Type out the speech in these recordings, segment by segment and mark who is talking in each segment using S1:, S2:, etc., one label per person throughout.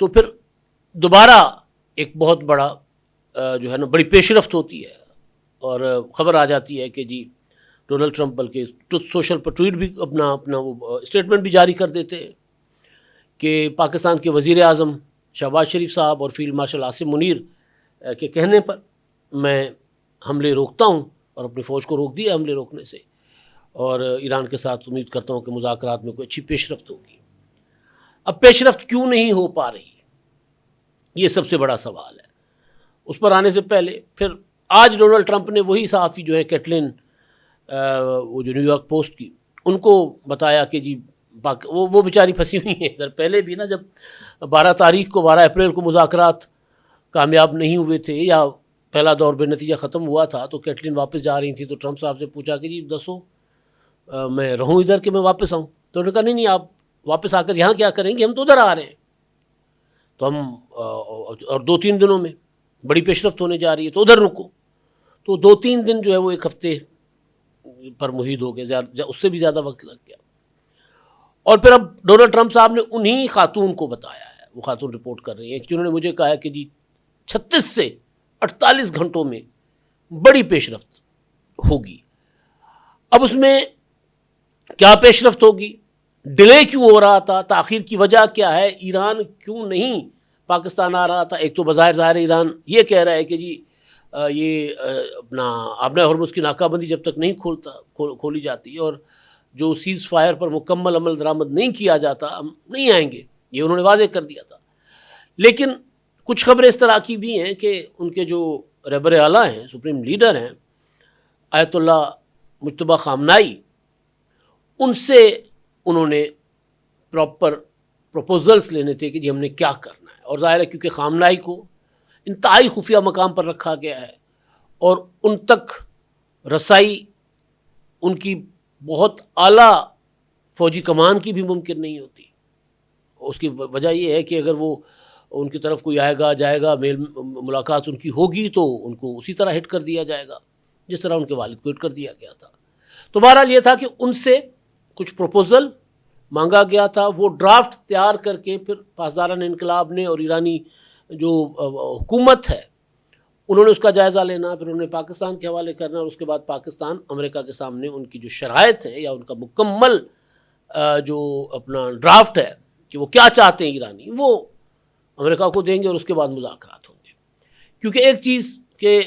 S1: تو پھر دوبارہ ایک بہت بڑا جو ہے نا بڑی پیش رفت ہوتی ہے اور خبر آ جاتی ہے کہ جی ڈونلڈ ٹرمپ بلکہ ٹروتھ سوشل پر ٹویٹ بھی اپنا وہ اسٹیٹمنٹ بھی جاری کر دیتے ہیں کہ پاکستان کے وزیر اعظم شہباز شریف صاحب اور فیلڈ مارشل عاصم منیر کے کہنے پر میں حملے روکتا ہوں اور اپنی فوج کو روک دیا حملے روکنے سے، اور ایران کے ساتھ امید کرتا ہوں کہ مذاکرات میں کوئی اچھی پیش رفت ہوگی۔ اب پیش رفت کیوں نہیں ہو پا رہی، یہ سب سے بڑا سوال ہے۔ اس پر آنے سے پہلے پھر آج ڈونلڈ ٹرمپ نے وہی صحافی جو ہے کیٹلن وہ جو نیو یارک پوسٹ کی، ان کو بتایا کہ جی وہ بیچاری پھنسی ہوئی ہیں ادھر۔ پہلے بھی نا جب 12 اپریل کو مذاکرات کامیاب نہیں ہوئے تھے یا پہلا دور بے نتیجہ ختم ہوا تھا تو کیٹلن واپس جا رہی تھی تو ٹرمپ صاحب سے پوچھا کہ جی دسو میں رہوں ادھر کہ میں واپس آؤں، تو انہوں نے کہا نہیں آپ واپس آ کر یہاں کیا کریں گے، ہم تو ادھر آ رہے ہیں، تو ہم اور 2-3 دنوں میں بڑی پیش رفت ہونے جا رہی ہے تو ادھر رکو۔ تو 2-3 دن جو ہے وہ ایک ہفتے پر محیط ہو گئے، اس سے بھی زیادہ وقت لگ گیا۔ اور پھر اب ڈونلڈ ٹرمپ صاحب نے انہی خاتون کو بتایا ہے، وہ خاتون رپورٹ کر رہی ہیں کہ جنہوں نے مجھے کہا ہے کہ جی 36 سے 48 گھنٹوں میں بڑی پیش رفت ہوگی۔ اب اس میں کیا پیش رفت ہوگی، ڈیلے کیوں ہو رہا تھا، تاخیر کی وجہ کیا ہے، ایران کیوں نہیں پاکستان آ رہا تھا۔ ایک تو بظاہر ظاہر ایران یہ کہہ رہا ہے کہ جی یہ اپنا آبنۂ ہرمز کی ناکہ بندی جب تک نہیں کھولی جاتی اور جو سیز فائر پر مکمل عمل درآمد نہیں کیا جاتا ہم نہیں آئیں گے، یہ انہوں نے واضح کر دیا تھا۔ لیکن کچھ خبریں اس طرح کی بھی ہیں کہ ان کے جو رہبر اعلیٰ ہیں، سپریم لیڈر ہیں آیت اللہ مجتبیٰ خامنائی، ان سے انہوں نے پراپر پروپوزلز لینے تھے کہ جی ہم نے کیا کرنا ہے، اور ظاہر ہے کیونکہ خامنائی کو انتہائی خفیہ مقام پر رکھا گیا ہے اور ان تک رسائی ان کی بہت اعلیٰ فوجی کمان کی بھی ممکن نہیں ہوتی۔ اس کی وجہ یہ ہے کہ اگر وہ ان کی طرف کوئی آئے گا جائے گا، میل ملاقات ان کی ہوگی تو ان کو اسی طرح ہٹ کر دیا جائے گا جس طرح ان کے والد کو ہٹ کر دیا گیا تھا۔ تو بہرحال یہ تھا کہ ان سے کچھ پروپوزل مانگا گیا تھا، وہ ڈرافٹ تیار کر کے پھر پاسداران انقلاب نے اور ایرانی جو حکومت ہے انہوں نے اس کا جائزہ لینا، پھر انہوں نے پاکستان کے حوالے کرنا، اور اس کے بعد پاکستان امریکہ کے سامنے ان کی جو شرائط ہے یا ان کا مکمل جو اپنا ڈرافٹ ہے کہ وہ کیا چاہتے ہیں ایرانی، وہ امریکہ کو دیں گے اور اس کے بعد مذاکرات ہوں گے۔ کیونکہ ایک چیز کہ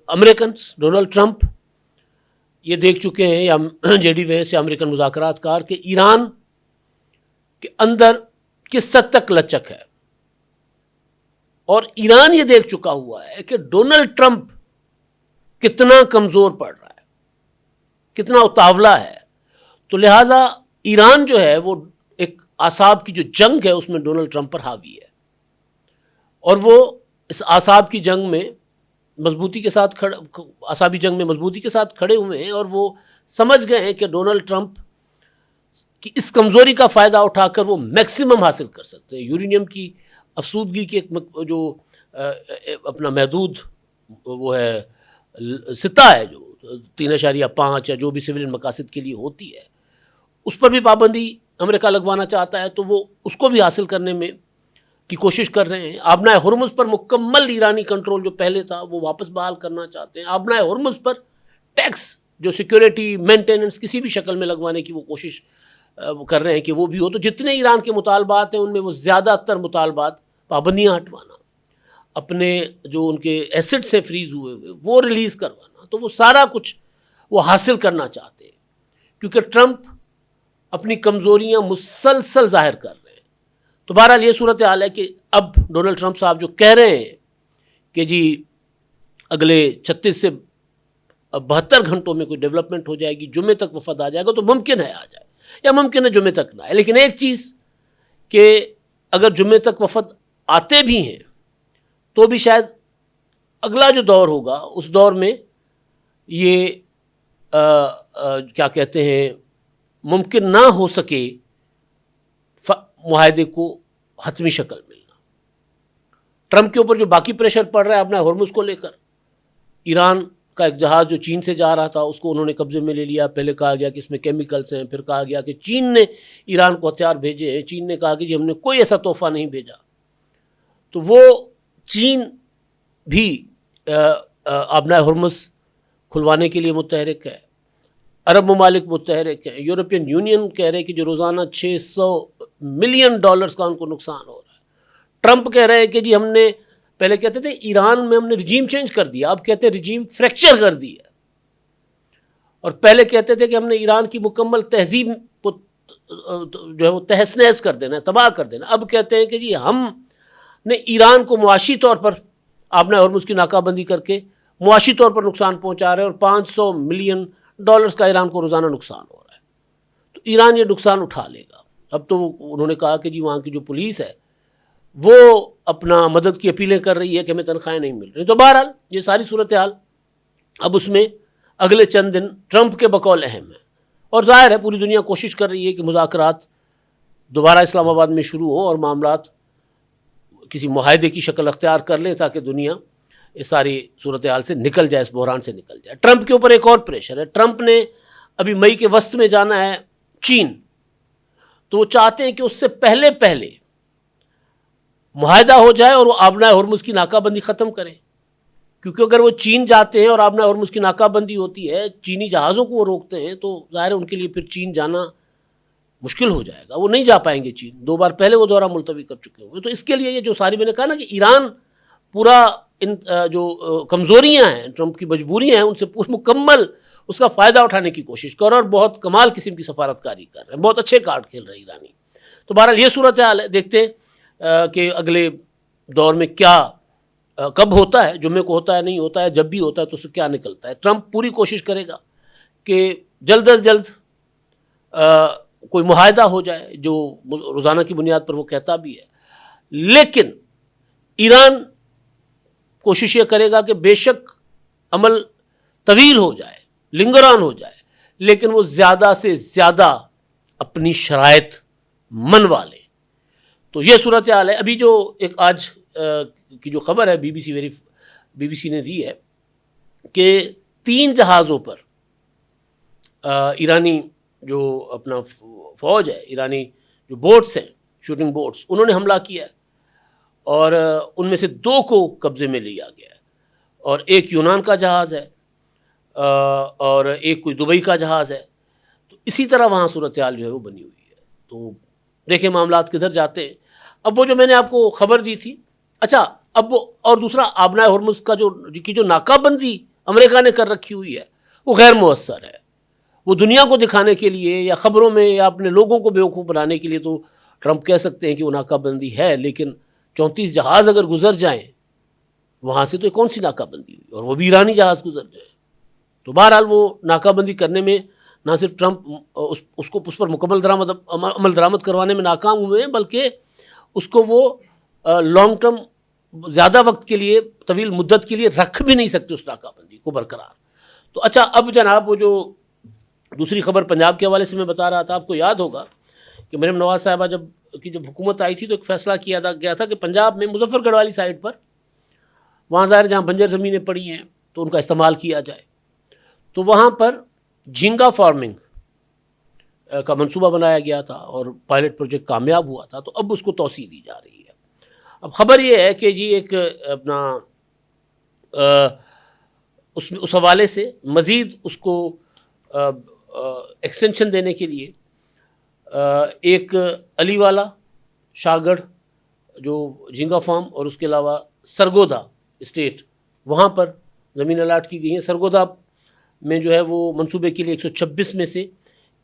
S1: امریکنز ڈونلڈ ٹرمپ یہ دیکھ چکے ہیں یا جے ڈی وینس یا امریکن مذاکرات کار کہ ایران کے اندر کس حد تک لچک ہے، اور ایران یہ دیکھ چکا ہوا ہے کہ ڈونلڈ ٹرمپ کتنا کمزور پڑ رہا ہے، کتنا اتاولا ہے۔ تو لہٰذا ایران جو ہے وہ ایک اعصاب کی جو جنگ ہے اس میں ڈونلڈ ٹرمپ پر حاوی ہے، اور وہ اس اعصاب کی جنگ میں مضبوطی کے ساتھ اعصابی جنگ میں مضبوطی کے ساتھ کھڑے ہوئے ہیں، اور وہ سمجھ گئے ہیں کہ ڈونلڈ ٹرمپ کی اس کمزوری کا فائدہ اٹھا کر وہ میکسیمم حاصل کر سکتے ہیں۔ یورینیم کی افسودگی کی ایک جو اپنا محدود وہ ہے سطح ہے جو 3.5 یا جو بھی سویلین مقاصد کے لیے ہوتی ہے، اس پر بھی پابندی امریکہ لگوانا چاہتا ہے، تو وہ اس کو بھی حاصل کرنے میں کی کوشش کر رہے ہیں۔ آبنائے ہرمز پر مکمل ایرانی کنٹرول جو پہلے تھا وہ واپس بحال کرنا چاہتے ہیں۔ آبنائے ہرمز پر ٹیکس جو سیکیورٹی مینٹیننس کسی بھی شکل میں لگوانے کی وہ کوشش کر رہے ہیں کہ وہ بھی ہو۔ تو جتنے ایران کے مطالبات ہیں ان میں وہ زیادہ تر مطالبات پابندیاں ہٹوانا، اپنے جو ان کے ایسٹ سے فریز ہوئے وہ ریلیز کروانا، تو وہ سارا کچھ وہ حاصل کرنا چاہتے ہیں، کیونکہ ٹرمپ اپنی کمزوریاں مسلسل ظاہر کر رہے ہیں۔ تو بہرحال یہ صورتحال ہے کہ اب ڈونلڈ ٹرمپ صاحب جو کہہ رہے ہیں کہ جی اگلے 36 سے 72 گھنٹوں میں کوئی ڈیولپمنٹ ہو جائے گی، جمعے تک وفد آ جائے گا، تو ممکن ہے آ جائے یا ممکن ہے جمعے تک نہ آئے۔ لیکن ایک چیز کہ اگر جمعے تک وفد آتے بھی ہیں تو بھی شاید اگلا جو دور ہوگا اس دور میں یہ کیا کہتے ہیں ممکن نہ ہو سکے معاہدے کو حتمی شکل ملنا۔ ٹرمپ کے اوپر جو باقی پریشر پڑ رہا ہے اپنا ہرمز کو لے کر، ایران کا ایک جہاز جو چین سے جا رہا تھا اس کو انہوں نے قبضے میں لے لیا. پہلے کہا گیا کہ اس میں کیمیکلز ہیں, پھر کہا گیا کہ چین نے ایران کو ہتھیار بھیجے ہیں. چین نے کہا کہ جی ہم نے کوئی ایسا تحفہ نہیں بھیجا. تو وہ چین بھی آبنائے ہرمز کھلوانے کے لیے متحرک ہے. عرب ممالک متحرک ہیں. یورپین یونین کہہ رہے کہ جو روزانہ $600 ملین کا ان کو نقصان ہو رہا ہے. ٹرمپ کہہ رہے ہیں کہ جی ہم نے پہلے کہتے تھے ایران میں ہم نے رجیم چینج کر دیا, اب کہتے ہیں رجیم فریکچر کر دیا. اور پہلے کہتے تھے کہ ہم نے ایران کی مکمل تہذیب کو جو ہے وہ تہس نہس کر دینا ہے, تباہ کر دینا. اب کہتے ہیں کہ جی ہم نے ایران کو معاشی طور پر آبنائے ہرمز کی ناکہ بندی کر کے معاشی طور پر نقصان پہنچا رہے ہیں, اور $500 ملین کا ایران کو روزانہ نقصان ہو رہا ہے. تو ایران یہ نقصان اٹھا لے گا. اب تو انہوں نے کہا کہ جی وہاں کی جو پولیس ہے وہ اپنا مدد کی اپیلیں کر رہی ہے کہ ہمیں تنخواہیں نہیں مل رہی. تو بہرحال یہ ساری صورتحال اب اس میں اگلے چند دن ٹرمپ کے بقول اہم ہیں. اور ظاہر ہے پوری دنیا کوشش کر رہی ہے کہ مذاکرات دوبارہ اسلام آباد میں شروع ہوں اور معاملات کسی معاہدے کی شکل اختیار کر لیں تاکہ دنیا اس ساری صورتحال سے نکل جائے, اس بحران سے نکل جائے. ٹرمپ کے اوپر ایک اور پریشر ہے. ٹرمپ نے ابھی مئی کے وسط میں جانا ہے چین, تو وہ چاہتے ہیں کہ اس سے پہلے معاہدہ ہو جائے اور وہ آبنائے ہرمز کی ناکہ بندی ختم کریں. کیونکہ اگر وہ چین جاتے ہیں اور آبنائے ہرمز کی ناکہ بندی ہوتی ہے, چینی جہازوں کو وہ روکتے ہیں, تو ظاہر ہے ان کے لیے پھر چین جانا مشکل ہو جائے گا. وہ نہیں جا پائیں گے چین. 2 بار پہلے وہ دورہ ملتوی کر چکے ہوئے. تو اس کے لیے یہ جو ساری میں نے کہا نا کہ ایران پورا ان جو کمزوریاں ہیں, ٹرمپ کی مجبوریاں ہیں, ان سے مکمل اس کا فائدہ اٹھانے کی کوشش کر, اور بہت کمال قسم کی سفارتکاری کر رہے ہیں. بہت اچھے کارڈ کھیل رہے ہیں ایرانی. تو بہرحال یہ صورتحال ہے. دیکھتے ہیں کہ اگلے دور میں کیا کب ہوتا ہے, جمعے کو ہوتا ہے, نہیں ہوتا ہے, جب بھی ہوتا ہے تو اس سے کیا نکلتا ہے. ٹرمپ پوری کوشش کرے گا کہ جلد از جلد کوئی معاہدہ ہو جائے, جو روزانہ کی بنیاد پر وہ کہتا بھی ہے. لیکن ایران کوشش یہ کرے گا کہ بے شک عمل طویل ہو جائے, لنگران ہو جائے, لیکن وہ زیادہ سے زیادہ اپنی شرائط منوا لے. تو یہ صورتحال ہے. ابھی جو ایک آج کی جو خبر ہے بی بی سی نے دی ہے کہ 3 جہازوں پر ایرانی جو اپنا فوج ہے, ایرانی جو بوٹس ہیں, شوٹنگ بوٹس, انہوں نے حملہ کیا ہے, اور ان میں سے 2 کو قبضے میں لیا گیا ہے, اور ایک یونان کا جہاز ہے اور ایک کوئی دبئی کا جہاز ہے. تو اسی طرح وہاں صورتحال جو ہے وہ بنی ہوئی ہے. تو دیکھیں معاملات کدھر جاتے ہیں. اب وہ جو میں نے آپ کو خبر دی تھی, اچھا اب وہ اور دوسرا آبنائے ہرمز کا جو ناکہ بندی امریکہ نے کر رکھی ہوئی ہے وہ غیر مؤثر ہے. وہ دنیا کو دکھانے کے لیے یا خبروں میں یا اپنے لوگوں کو بیوقوف بنانے کے لیے تو ٹرمپ کہہ سکتے ہیں کہ وہ ناکہ بندی ہے, لیکن 34 جہاز اگر گزر جائیں وہاں سے تو کون سی ناکہ بندی ہوئی, اور وہ بھی ایرانی جہاز گزر جائے. تو بہرحال وہ ناکہ بندی کرنے میں نہ صرف ٹرمپ اس پر مکمل عمل درآمد کروانے میں ناکام ہوئے ہیں, بلکہ اس کو وہ لانگ ٹرم زیادہ وقت کے لیے, طویل مدت کے لیے رکھ بھی نہیں سکتے اس ناکہ بندی کو برقرار. تو اچھا اب جناب وہ جو دوسری خبر پنجاب کے حوالے سے میں بتا رہا تھا, آپ کو یاد ہوگا کہ مریم نواز صاحبہ جب حکومت آئی تھی تو ایک فیصلہ کیا گیا تھا کہ پنجاب میں مظفر گڑھ والی سائڈ پر, وہاں ظاہر جہاں بنجر زمینیں پڑی ہیں تو ان کا استعمال کیا جائے. تو وہاں پر جھینگا فارمنگ کا منصوبہ بنایا گیا تھا اور پائلٹ پروجیکٹ کامیاب ہوا تھا, تو اب اس کو توسیع دی جا رہی ہے. اب خبر یہ ہے کہ جی ایک اپنا اس حوالے سے مزید اس کو ایکسٹینشن دینے کے لیے ایک علی والا, شاہ گڑھ جو جھینگا فارم, اور اس کے علاوہ سرگودا اسٹیٹ, وہاں پر زمین الاٹ کی گئی ہیں. سرگودا میں جو ہے وہ منصوبے کے لیے 126 میں سے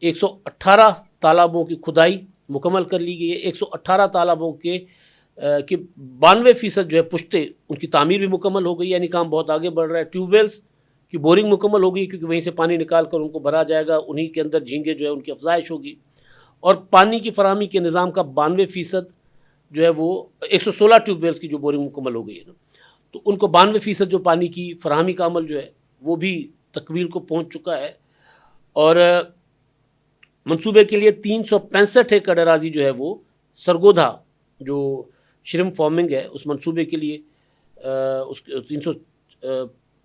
S1: 118 تالابوں کی کھدائی مکمل کر لی گئی ہے. 118 تالابوں کے 92% جو ہے پشتے ان کی تعمیر بھی مکمل ہو گئی, یعنی کام بہت آگے بڑھ رہا ہے. ٹیوب ویلز کی بورنگ مکمل ہو گئی کیونکہ وہیں سے پانی نکال کر ان کو بھرا جائے گا, انہی کے اندر جھینگے جو ہے ان کی افزائش ہوگی. اور پانی کی فراہمی کے نظام کا 92% جو ہے وہ 116 ٹیوب ویلز کی جو بورنگ مکمل ہو گئی ہے نا, تو ان کو 92% جو پانی کی فراہمی کا عمل جو ہے وہ بھی تکمیل کو پہنچ چکا ہے. اور منصوبے کے لیے 365 ایکڑ اراضی جو ہے وہ سرگودا جو شرم فارمنگ ہے اس منصوبے کے لیے اس 300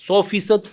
S1: 100%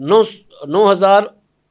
S1: 9,000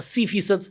S1: 80%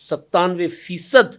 S1: 97%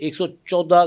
S1: 114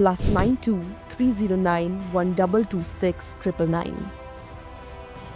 S2: +92 309 1226 999।